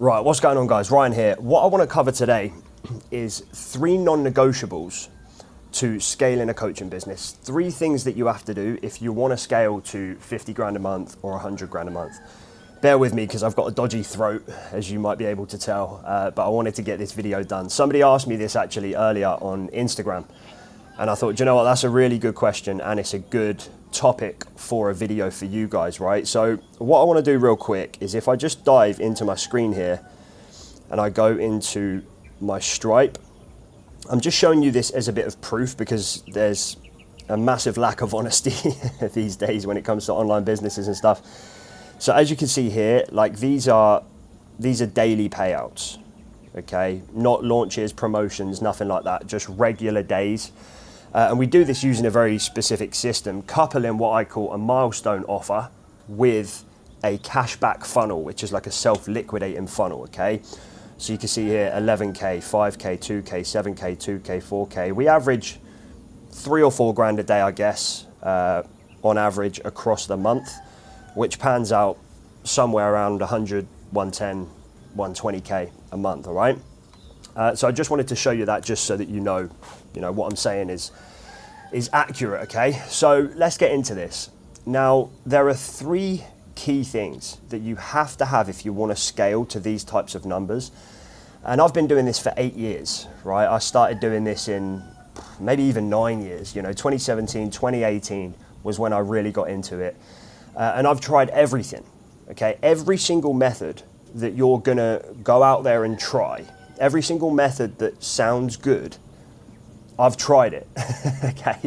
Right, what's going on, guys? Ryan here. What I want to cover today is 3 non-negotiables to scale in a coaching business. 3 things that you have to do if you want to scale to 50 grand a month or 100 grand a month. Bear with me because I've got a dodgy throat, as you might be able to tell, but I wanted to get this video done. Somebody asked me this actually earlier on Instagram, and I thought, you know what, that's a really good question, and it's a good topic for a video for you guys, right? So what I want to do real quick is if I just dive into my screen here and I go into my Stripe, I'm just showing you this as a bit of proof because there's a massive lack of honesty these days when it comes to online businesses and stuff. So as you can see here, like these are daily payouts, okay? Not launches, promotions, nothing like that, just regular days. And we do this using a very specific system, coupling what I call a milestone offer with a cashback funnel, which is like a self-liquidating funnel, okay? So you can see here 11K, 5K, 2K, 7K, 2K, 4K. We average 3 or 4 grand a day, I guess, on average across the month, which pans out somewhere around 100, 110, 120K a month, all right? So I just wanted to show you that just so that you know what I'm saying is accurate, okay? So let's get into this. Now, there are 3 key things that you have to have if you want to scale to these types of numbers. And I've been doing this for 8 years, right? I started doing this in maybe even 9 years, 2017, 2018 was when I really got into it. And I've tried everything, okay? Every single method that you're gonna go out there and try, every single method that sounds good, I've tried it, okay?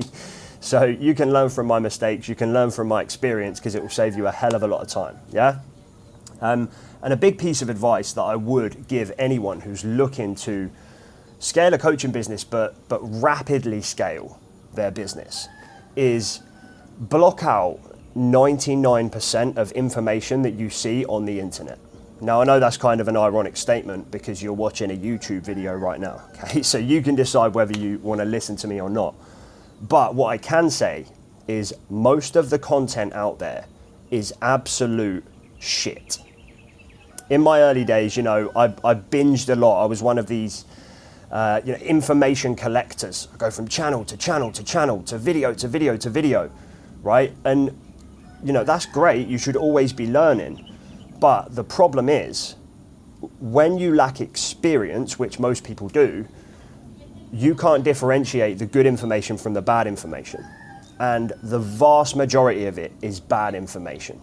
So you can learn from my mistakes, you can learn from my experience because it will save you a hell of a lot of time, yeah? And a big piece of advice that I would give anyone who's looking to scale a coaching business but rapidly scale their business is block out 99% of information that you see on the internet. Now, I know that's kind of an ironic statement because you're watching a YouTube video right now, okay? So you can decide whether you want to listen to me or not. But what I can say is most of the content out there is absolute shit. In my early days, I binged a lot. I was one of these information collectors. I go from channel to channel to channel to video to video to video, right? And that's great. You should always be learning. But the problem is, when you lack experience, which most people do, you can't differentiate the good information from the bad information. And the vast majority of it is bad information.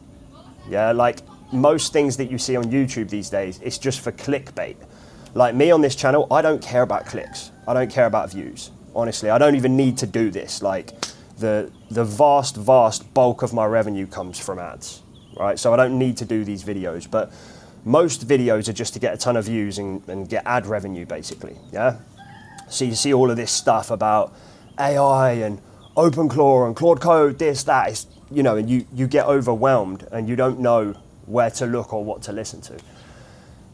Yeah, like most things that you see on YouTube these days, it's just for clickbait. Like me on this channel, I don't care about clicks. I don't care about views. Honestly, I don't even need to do this. Like the vast bulk of my revenue comes from ads, right? So I don't need to do these videos, but most videos are just to get a ton of views and get ad revenue basically, yeah? So you see all of this stuff about AI and OpenClaw and Claude Code, this, that, is, and you get overwhelmed and you don't know where to look or what to listen to.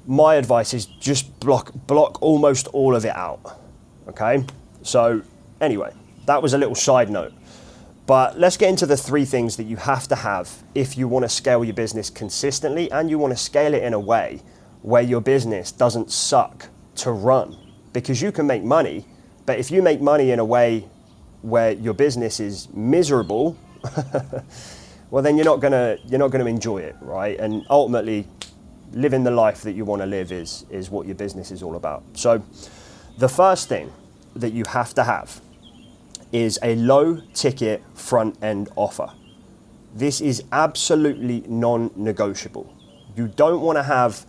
My advice is just block almost all of it out, okay? So anyway, that was a little side note. But let's get into the 3 things that you have to have if you want to scale your business consistently and you want to scale it in a way where your business doesn't suck to run. Because you can make money, but if you make money in a way where your business is miserable, well then you're not gonna enjoy it, right? And ultimately, living the life that you want to live is what your business is all about. So the first thing that you have to have is a low ticket front end offer. This is absolutely non-negotiable. You don't want to have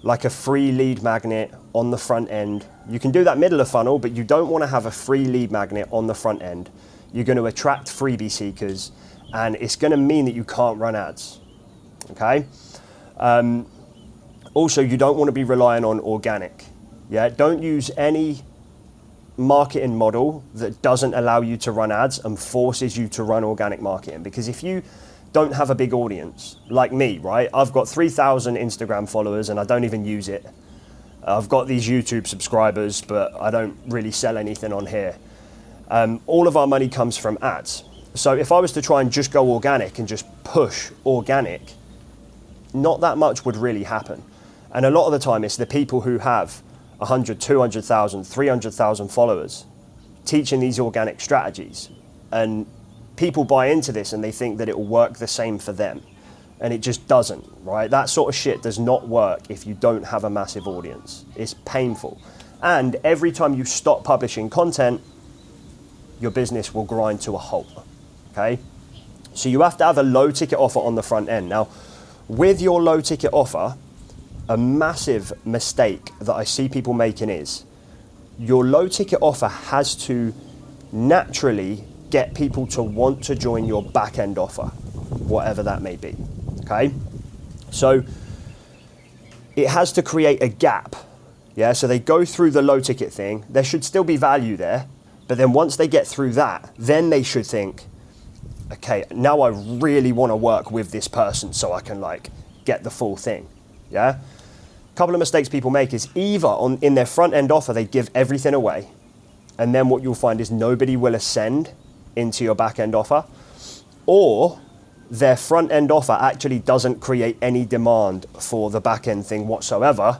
like a free lead magnet on the front end. You can do that middle of funnel, but you don't want to have a free lead magnet on the front end. You're going to attract freebie seekers and it's going to mean that you can't run ads, okay? Also, you don't want to be relying on organic. Yeah, don't use any marketing model that doesn't allow you to run ads and forces you to run organic marketing. Because if you don't have a big audience, like me, right? I've got 3,000 Instagram followers and I don't even use it. I've got these YouTube subscribers, but I don't really sell anything on here. All of our money comes from ads. So if I was to try and just go organic and just push organic, not that much would really happen. And a lot of the time it's the people who have 100, 200,000, 300,000 followers teaching these organic strategies. And people buy into this and they think that it will work the same for them. And it just doesn't, right? That sort of shit does not work if you don't have a massive audience. It's painful. And every time you stop publishing content, your business will grind to a halt, okay? So you have to have a low ticket offer on the front end. Now, with your low ticket offer, a massive mistake that I see people making is your low ticket offer has to naturally get people to want to join your back end offer, whatever that may be, okay? So it has to create a gap, yeah? So they go through the low ticket thing, there should still be value there, but then once they get through that, then they should think, okay, now I really want to work with this person so I can like get the full thing, yeah? A couple of mistakes people make is either in their front end offer, they give everything away, and then what you'll find is nobody will ascend into your back end offer, or their front end offer actually doesn't create any demand for the back end thing whatsoever,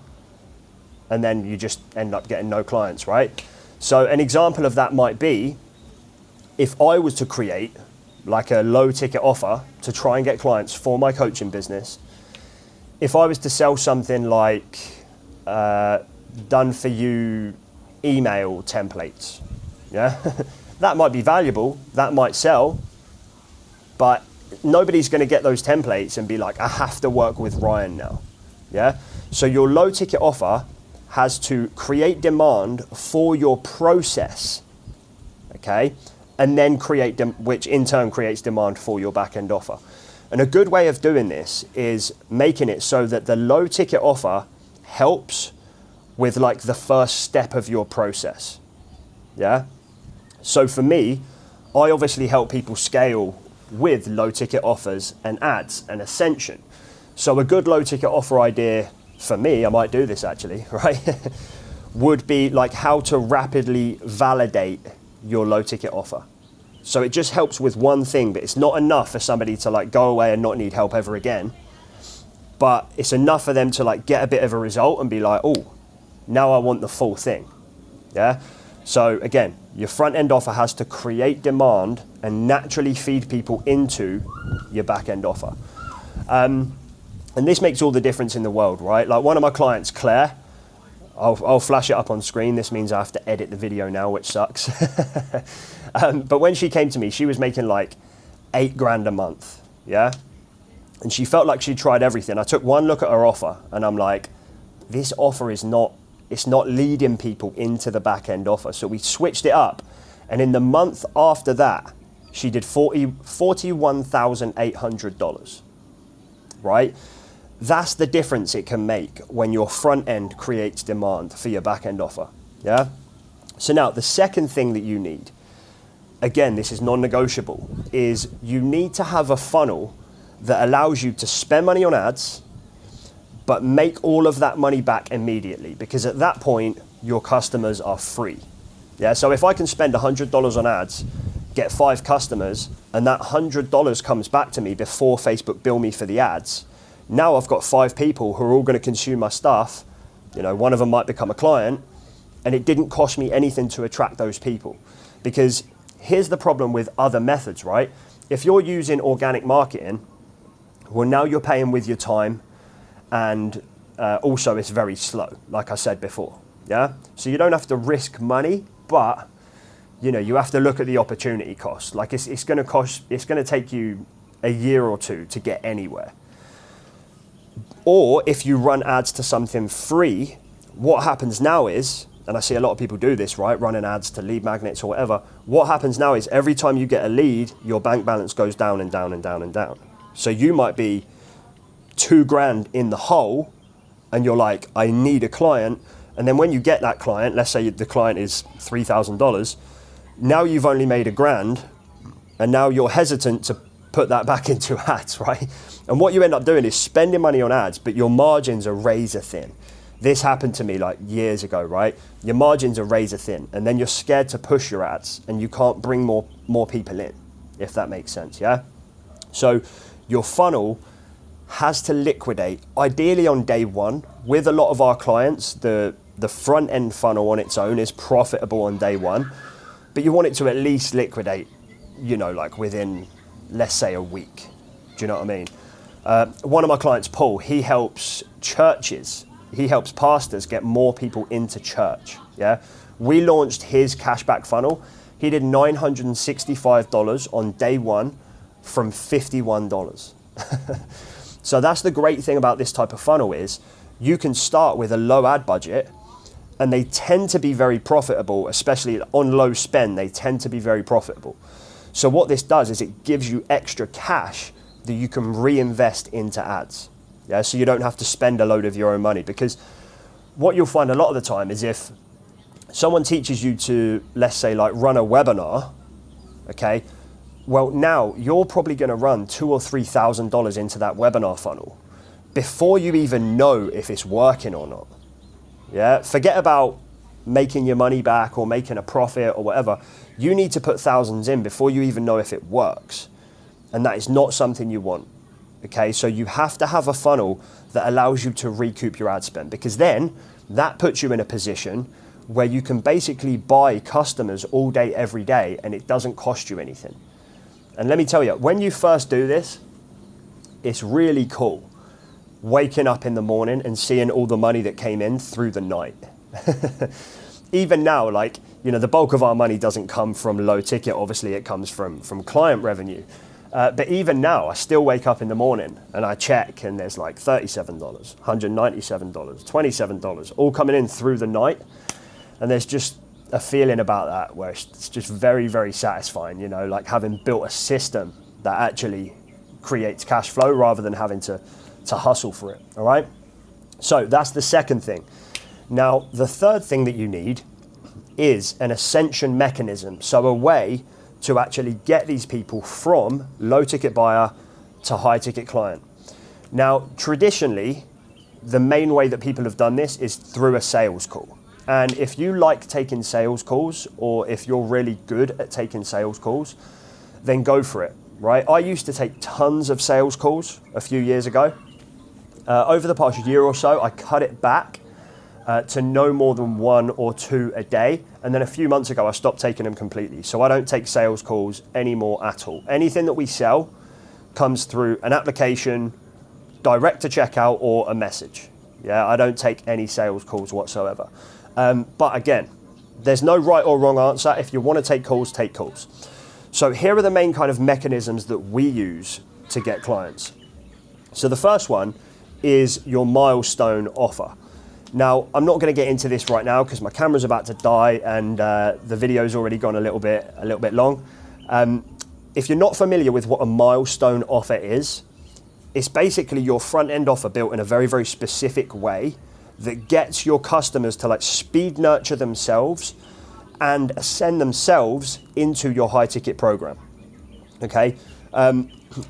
and then you just end up getting no clients, right? So an example of that might be, if I was to create like a low ticket offer to try and get clients for my coaching business, if I was to sell something like done for you email templates, yeah, that might be valuable, that might sell, but nobody's going to get those templates and be like, I have to work with Ryan now, yeah? So your low ticket offer has to create demand for your process, okay? And then which in turn creates demand for your back end offer. And a good way of doing this is making it so that the low ticket offer helps with like the first step of your process, yeah? So for me, I obviously help people scale with low ticket offers and ads and ascension. So a good low ticket offer idea for me, I might do this actually, right? would be like how to rapidly validate your low ticket offer. So it just helps with one thing, but it's not enough for somebody to like go away and not need help ever again. But it's enough for them to like get a bit of a result and be like, oh, now I want the full thing, yeah? So again, your front end offer has to create demand and naturally feed people into your back end offer. And this makes all the difference in the world, right? Like one of my clients, Claire, I'll flash it up on screen. This means I have to edit the video now, which sucks. But when she came to me, she was making like $8,000 a month, yeah? And she felt like she tried everything. I took one look at her offer and I'm like, this offer is not, it's not leading people into the back end offer. So we switched it up. And in the month after that, she did $41,800, right? That's the difference it can make when your front end creates demand for your back end offer, yeah? So now the second thing that you need, again, this is non-negotiable, is you need to have a funnel that allows you to spend money on ads, but make all of that money back immediately, because at that point, your customers are free. Yeah, so if I can spend $100 on ads, get 5 customers, and that $100 comes back to me before Facebook bill me for the ads, now I've got 5 people who are all going to consume my stuff. You know, one of them might become a client, and it didn't cost me anything to attract those people. Because here's the problem with other methods, right? If you're using organic marketing, well, now you're paying with your time, and also it's very slow, like I said before, yeah? So you don't have to risk money, but you know, you have to look at the opportunity cost. Like it's going to take you a year or 2 to get anywhere. Or if you run ads to something free, what happens now is, and I see a lot of people do this, right? Running ads to lead magnets or whatever. What happens now is every time you get a lead, your bank balance goes down and down and down and down. So you might be $2,000 in the hole and you're like, I need a client. And then when you get that client, let's say the client is $3,000, now you've only made $1,000 and now you're hesitant to put that back into ads, right? And what you end up doing is spending money on ads, but your margins are razor thin. This happened to me like years ago, right? Your margins are razor thin, and then you're scared to push your ads and you can't bring more people in, if that makes sense, yeah? So your funnel has to liquidate, ideally on day 1, with a lot of our clients, the front end funnel on its own is profitable on day one, but you want it to at least liquidate, like within, let's say, a week. Do you know what I mean? One of my clients, Paul, he helps pastors get more people into church. Yeah, we launched his cashback funnel. He did $965 on day one from $51. So that's the great thing about this type of funnel is you can start with a low ad budget, and they tend to be very profitable, especially on low spend, they tend to be very profitable. So what this does is it gives you extra cash that you can reinvest into ads. Yeah, so you don't have to spend a load of your own money, because what you'll find a lot of the time is if someone teaches you to, let's say, like run a webinar, okay, well, now you're probably going to run $2,000 or $3,000 into that webinar funnel before you even know if it's working or not. Yeah, forget about making your money back or making a profit or whatever. You need to put thousands in before you even know if it works. And that is not something you want. Okay, so you have to have a funnel that allows you to recoup your ad spend, because then that puts you in a position where you can basically buy customers all day, every day, and it doesn't cost you anything. And let me tell you, when you first do this, it's really cool. Waking up in the morning and seeing all the money that came in through the night. Even now, the bulk of our money doesn't come from low ticket. Obviously, it comes from client revenue. But even now, I still wake up in the morning and I check, and there's like $37, $197, $27, all coming in through the night. And there's just a feeling about that where it's just very, very satisfying, like having built a system that actually creates cash flow rather than having to hustle for it. All right. So that's the second thing. Now, the third thing that you need is an ascension mechanism. So a way to actually get these people from low ticket buyer to high ticket client. Now, traditionally, the main way that people have done this is through a sales call. And if you like taking sales calls, or if you're really good at taking sales calls, then go for it, right? I used to take tons of sales calls a few years ago. Over the past year or so, I cut it back to no more than 1 or 2 a day. And then a few months ago, I stopped taking them completely. So I don't take sales calls anymore at all. Anything that we sell comes through an application, direct to checkout, or a message. Yeah, I don't take any sales calls whatsoever. But again, there's no right or wrong answer. If you want to take calls, take calls. So here are the main kind of mechanisms that we use to get clients. So the first one is your milestone offer. Now, I'm not going to get into this right now because my camera's about to die and the video's already gone a little bit long. If you're not familiar with what a milestone offer is, it's basically your front end offer built in a very, very specific way that gets your customers to speed nurture themselves and ascend themselves into your high ticket program. Okay.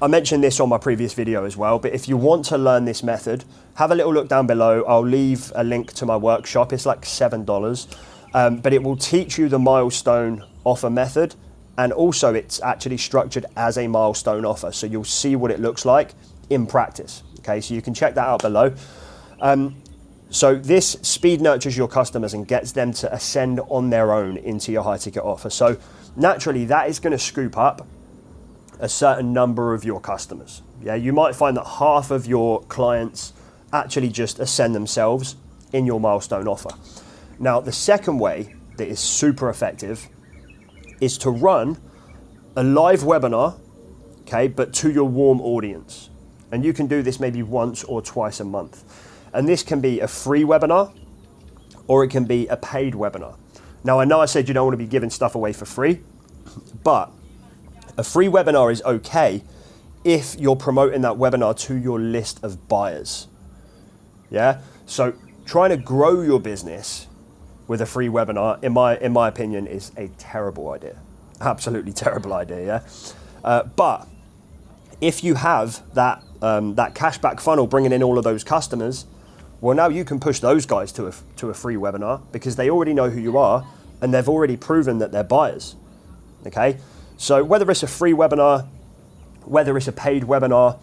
I mentioned this on my previous video as well, but if you want to learn this method, have a little look down below. I'll leave a link to my workshop. It's like $7, but it will teach you the milestone offer method. And also it's actually structured as a milestone offer. So you'll see what it looks like in practice. Okay, so you can check that out below. So this speed nurtures your customers and gets them to ascend on their own into your high ticket offer. So naturally that is going to scoop up a certain number of your customers. Yeah, you might find that half of your clients actually just ascend themselves in your milestone offer. Now, the second way that is super effective is to run a live webinar, okay, but to your warm audience. And you can do this maybe once or twice a month. And this can be a free webinar or it can be a paid webinar. Now, I know I said you don't want to be giving stuff away for free, but a free webinar is okay if you're promoting that webinar to your list of buyers. Yeah, so trying to grow your business with a free webinar, in my opinion, is a terrible idea. Absolutely terrible idea, yeah? But if you have that cashback funnel bringing in all of those customers, well, now you can push those guys to a free webinar because they already know who you are and they've already proven that they're buyers, okay? So whether it's a free webinar, whether it's a paid webinar,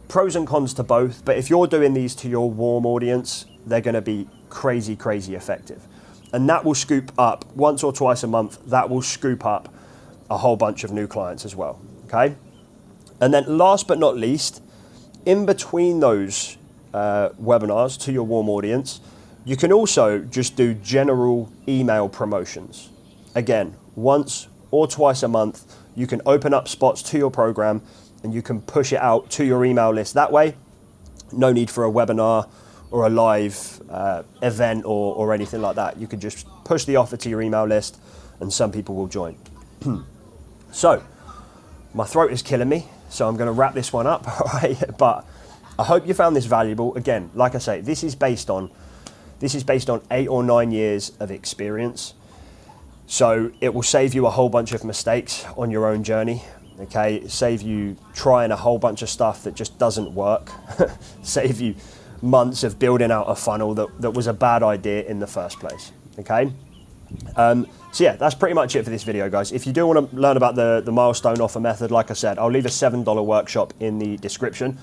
pros and cons to both. But if you're doing these to your warm audience, they're going to be crazy, crazy effective. And that will scoop up once or twice a month. That will scoop up a whole bunch of new clients as well. Okay. And then last but not least, in between those webinars to your warm audience, you can also just do general email promotions. Again, once or twice a month, you can open up spots to your program and you can push it out to your email list that way. No need for a webinar or a live event or anything like that. You can just push the offer to your email list and some people will join. So, my throat is killing me, so I'm going to wrap this one up, all right? But I hope you found this valuable. Again, like I say, this is based on 8 or 9 years of experience. So it will save you a whole bunch of mistakes on your own journey. Okay, save you trying a whole bunch of stuff that just doesn't work. Save you months of building out a funnel that was a bad idea in the first place. Okay. So yeah, that's pretty much it for this video, guys. If you do want to learn about the milestone offer method, like I said, I'll leave a $7 workshop in the description.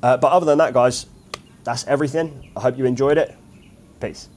But other than that, guys, that's everything. I hope you enjoyed it. Peace.